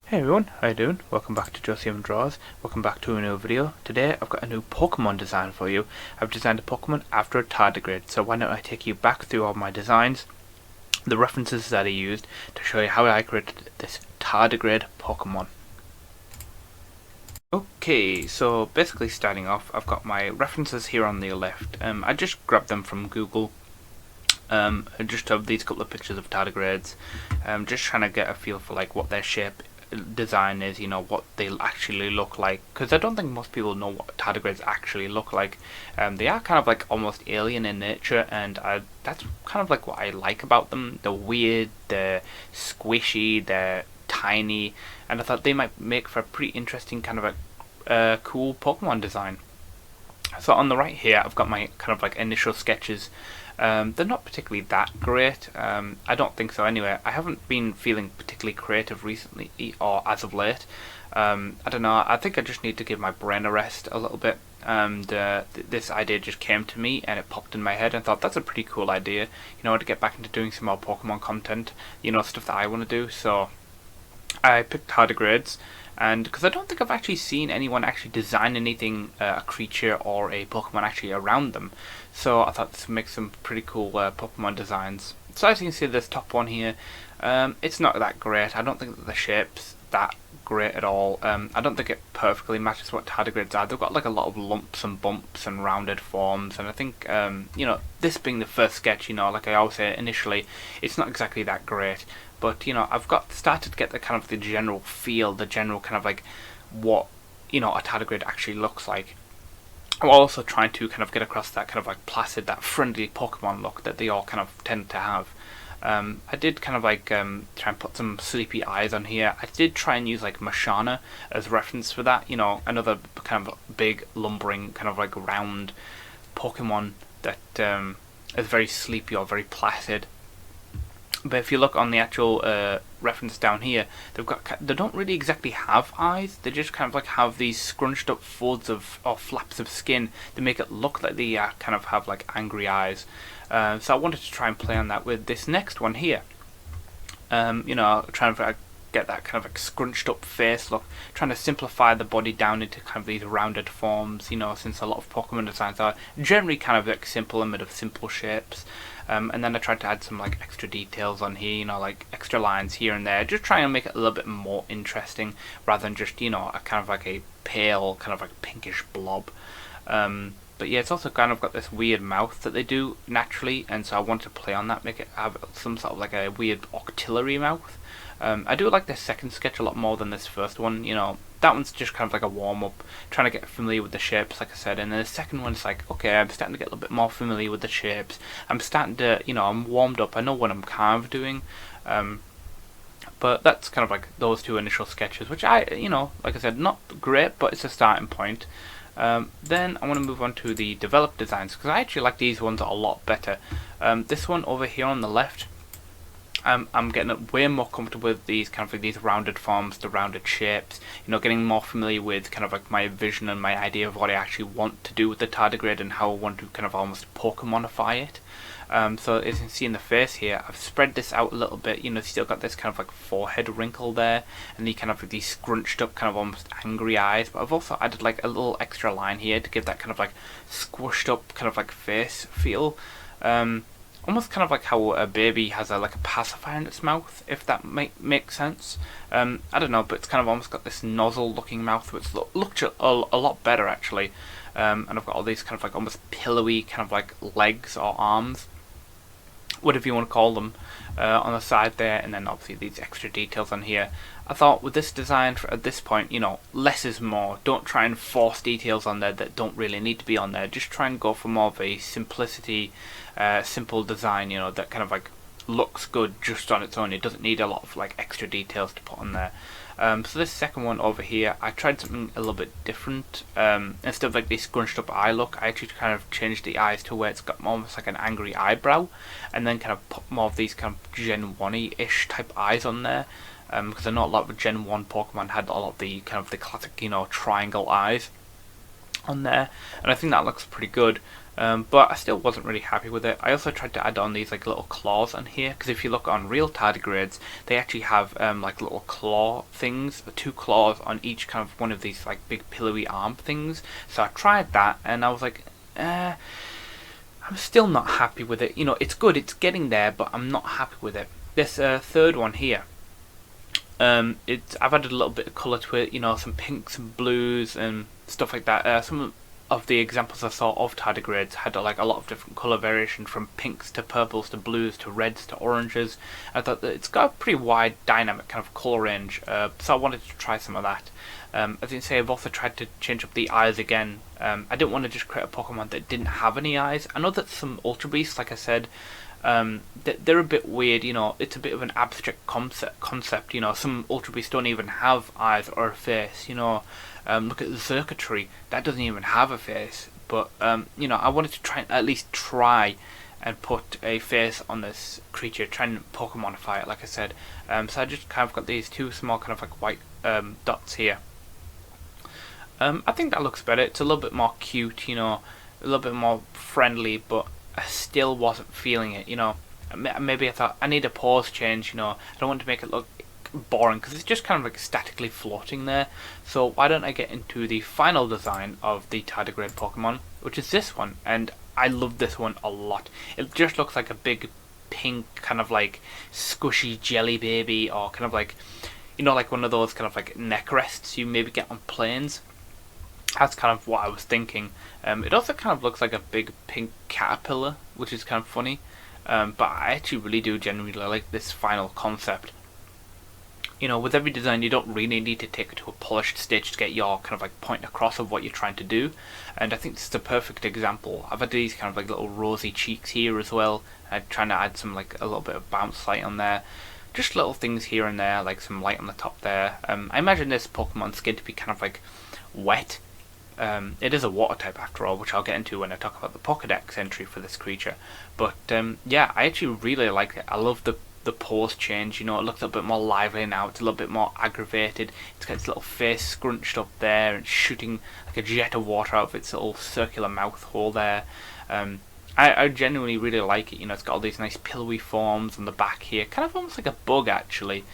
Hey everyone, how you doing? Welcome back to JOECMDRAWZ. Welcome back to a new video. Today I've got a new Pokemon design for you. I've designed a Pokemon after a Tardigrade, so why don't I take you back through all my designs, the references that I used to show you how I created this Tardigrade Pokemon. Okay, so basically starting off, I've got my references here on the left. I just grabbed them from Google. I just have these couple of pictures of Tardigrades. Just trying to get a feel for like what their shape design is, what they'll actually look like, because I don't think most people know what tardigrades actually look like. They are kind of like almost alien in nature, and that's kind of like what I like about them. They're weird, they're squishy, they're tiny, and I thought they might make for a pretty interesting kind of a cool Pokemon design. So on the right here, I've got my kind of like initial sketches. They're not particularly that great. I don't think so anyway. I haven't been feeling particularly creative recently, or as of late. I don't know. I think I just need to give my brain a rest a little bit. And this idea just came to me, and it popped in my head, and thought that's a pretty cool idea. To get back into doing some more Pokemon content. Stuff that I want to do. So I picked Tardigrades, and because I don't think I've actually seen anyone actually design anything, a creature or a Pokemon actually around them, so I thought this would make some pretty cool Pokemon designs. So as you can see, this top one here, it's not that great. I don't think that the shape's that great at all. I don't think it perfectly matches what Tardigrades are. They've got like a lot of lumps and bumps and rounded forms, and I think this being the first sketch, like I always say initially, it's not exactly that great. But I've started to get the kind of the general feel, the general kind of like what a tardigrade actually looks like. I'm also trying to kind of get across that kind of like placid, that friendly Pokemon look that they all kind of tend to have. I did kind of like try and put some sleepy eyes on here. I did try and use like Mashana as reference for that. Another kind of big lumbering kind of like round Pokemon that is very sleepy or very placid. But if you look on the actual reference down here, they don't really exactly have eyes. They just kind of like have these scrunched up folds or flaps of skin that make it look like they kind of have like angry eyes. So I wanted to try and play on that with this next one here. Trying to get that kind of like scrunched up face look, trying to simplify the body down into kind of these rounded forms, since a lot of Pokemon designs are generally kind of like simple and made of simple shapes. And then I tried to add some like extra details on here, like extra lines here and there, just trying to make it a little bit more interesting rather than just, a kind of like a pale, kind of like pinkish blob. But yeah, it's also kind of got this weird mouth that they do naturally, and so I wanted to play on that, make it have some sort of like a weird octillery mouth. I do like this second sketch a lot more than this first one. That one's just kind of like a warm-up, trying to get familiar with the shapes, like I said, and then the second one's like, okay, I'm starting to get a little bit more familiar with the shapes. I'm starting to, I'm warmed up, I know what I'm kind of doing. But that's kind of like those two initial sketches, which like I said, not great, but it's a starting point. Then I want to move on to the developed designs, because I actually like these ones a lot better. This one over here on the left, I'm getting way more comfortable with these kind of like these rounded forms, the rounded shapes. Getting more familiar with kind of like my vision and my idea of what I actually want to do with the tardigrade and how I want to kind of almost Pokemonify it. So as you can see in the face here, I've spread this out a little bit. Still got this kind of like forehead wrinkle there, and the kind of like these scrunched up kind of almost angry eyes. But I've also added like a little extra line here to give that kind of like squished up kind of like face feel. Almost kind of like how a baby has like a pacifier in its mouth, if that makes sense. I don't know, but it's kind of almost got this nozzle looking mouth, which looked a lot better actually. And I've got all these kind of like almost pillowy kind of like legs or arms, whatever you want to call them, on the side there, and then obviously these extra details on here. I thought with this design at this point, less is more. Don't try and force details on there that don't really need to be on there. Just try and go for more of a simplicity, simple design, that kind of like looks good just on its own. It doesn't need a lot of like extra details to put on there. So this second one over here, I tried something a little bit different. Instead of like this scrunched up eye look, I actually kind of changed the eyes to where it's got almost like an angry eyebrow, and then kind of put more of these kind of Gen 1-ish type eyes on there. Because I know a lot of Gen 1 Pokemon had a lot of the kind of the classic, triangle eyes on there, and I think that looks pretty good. But I still wasn't really happy with it. I also tried to add on these like little claws on here, because if you look on real tardigrades, they actually have like little claw things, 2 claws on each kind of one of these like big pillowy arm things. So I tried that, and I was like, I'm still not happy with it. You know, it's good, it's getting there, but I'm not happy with it. This third one here, I've added a little bit of colour to it. You know, some pinks and blues and stuff like that. Some of the examples I saw of tardigrades had like a lot of different colour variation, from pinks to purples to blues to reds to oranges. I thought that it's got a pretty wide dynamic kind of colour range, so I wanted to try some of that. As you can see, I've also tried to change up the eyes again. I didn't want to just create a Pokemon that didn't have any eyes. I know that some Ultra Beasts, like I said, they're a bit weird. You know, it's a bit of an abstract concept. You know, some Ultra Beasts don't even have eyes or a face. You know, look at the Circuitry, that doesn't even have a face. But you know, I wanted to try at least try and put a face on this creature, try and Pokemonify it, like I said. So I just kind of got these 2 small kind of like white dots here. I think that looks better. It's a little bit more cute, you know, a little bit more friendly, but I still wasn't feeling it, you know. Maybe I thought I need a pose change, you know. I don't want to make it look boring, because it's just kind of like statically floating there. So why don't I get into the final design of the tardigrade Pokemon, which is this one. And I love this one a lot. It just looks like a big pink kind of like squishy jelly baby, or kind of like, you know, like one of those kind of like neck rests you maybe get on planes. That's kind of what I was thinking. It also kind of looks like a big pink caterpillar, which is kind of funny. But I actually really do genuinely like this final concept. You know, with every design, you don't really need to take it to a polished stage to get your kind of like point across of what you're trying to do. And I think this is a perfect example. I've had these kind of like little rosy cheeks here as well. I'm trying to add some like a little bit of bounce light on there. Just little things here and there, like some light on the top there. I imagine this Pokemon skin to be kind of like wet. It is a water type after all, which I'll get into when I talk about the Pokédex entry for this creature. But yeah, I actually really like it. I love the pose change. You know, it looks a bit more lively now. It's a little bit more aggravated. It's got its little face scrunched up there and shooting like a jet of water out of its little circular mouth hole there. I genuinely really like it. You know, it's got all these nice pillowy forms on the back here, kind of almost like a bug actually.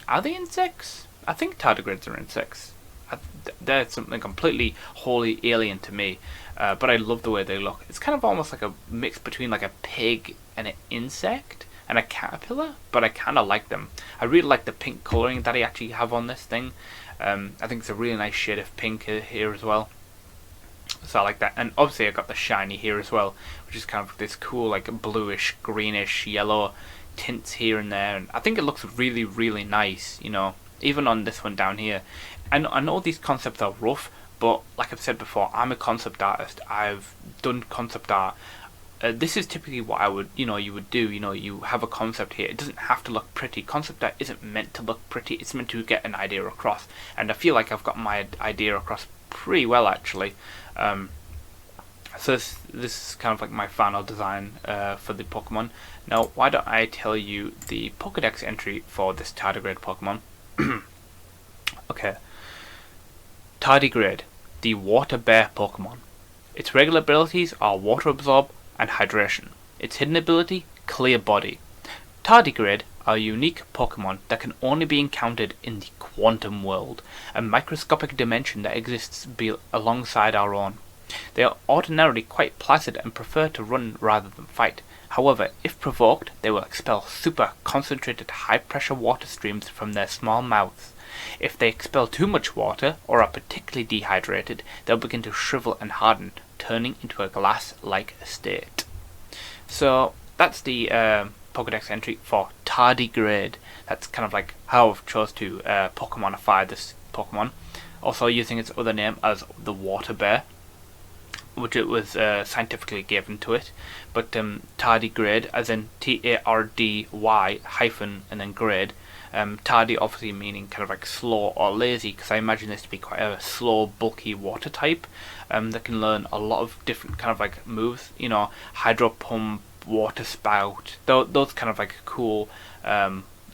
Are they insects? I think tardigrades are insects. They're something completely wholly alien to me, but I love the way they look. It's kind of almost like a mix between like a pig and an insect and a caterpillar, but I kind of like them. I really like the pink colouring that I actually have on this thing. I think it's a really nice shade of pink here as well, so I like that. And obviously I got the shiny here as well, which is kind of this cool like bluish, greenish, yellow tints here and there, and I think it looks really, really nice, you know, even on this one down here. And I know these concepts are rough, but like I've said before, I'm a concept artist. I've done concept art. This is typically what I would, you would do. You know, you have a concept here. It doesn't have to look pretty. Concept art isn't meant to look pretty. It's meant to get an idea across. And I feel like I've got my idea across pretty well, actually. So this is kind of like my final design for the Pokemon. Now, why don't I tell you the Pokédex entry for this Tardigrade Pokemon? Okay. Tardigrade, the Water Bear Pokemon. Its regular abilities are Water Absorb and Hydration. Its hidden ability, Clear Body. Tardigrade are a unique Pokemon that can only be encountered in the quantum world, a microscopic dimension that exists alongside our own. They are ordinarily quite placid and prefer to run rather than fight. However, if provoked, they will expel super concentrated high-pressure water streams from their small mouths. If they expel too much water, or are particularly dehydrated, they'll begin to shrivel and harden, turning into a glass-like state. So, that's the Pokédex entry for Tardigrade. That's kind of like how I've chose to Pokemonify this Pokemon. Also using its other name as the Water Bear, which it was scientifically given to it. But Tardigrade, as in Tardy hyphen and then grade. Tardy obviously meaning kind of like slow or lazy, because I imagine this to be quite a slow, bulky water type that can learn a lot of different kind of like moves. You know, Hydro Pump, Water Spout, those kind of like cool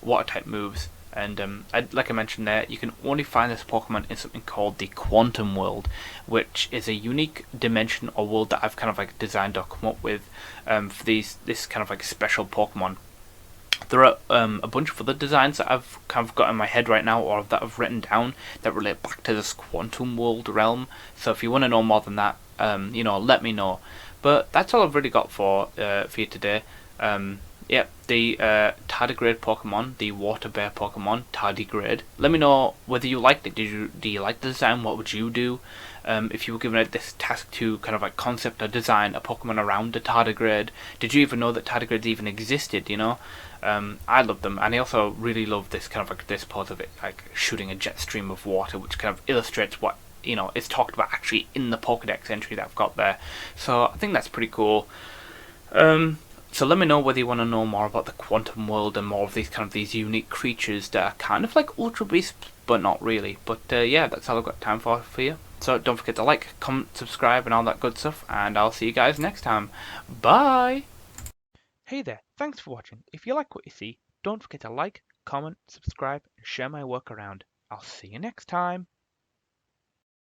water type moves. And like I mentioned there, you can only find this Pokemon in something called the Quantum World, which is a unique dimension or world that I've kind of like designed or come up with for this kind of like special Pokemon. There are a bunch of other designs that I've kind of got in my head right now, or that I've written down that relate back to this Quantum World realm. So if you want to know more than that, let me know. But that's all I've really got for you today. Yep, the Tardigrade Pokemon, the Water Bear Pokemon, Tardigrade. Let me know whether you liked it. Do you like the design? What would you do if you were given this task to kind of like concept or design a Pokemon around a Tardigrade? Did you even know that Tardigrades even existed? I love them, and I also really love this kind of like this pose of it, like shooting a jet stream of water, which kind of illustrates what is talked about actually in the Pokedex entry that I've got there. So I think that's pretty cool. So let me know whether you want to know more about the quantum world and more of these unique creatures that are kind of like Ultra Beasts, but not really. But yeah, that's all I've got time for you. So don't forget to like, comment, subscribe, and all that good stuff. And I'll see you guys next time. Bye! Hey there, thanks for watching. If you like what you see, don't forget to like, comment, subscribe, and share my work around. I'll see you next time.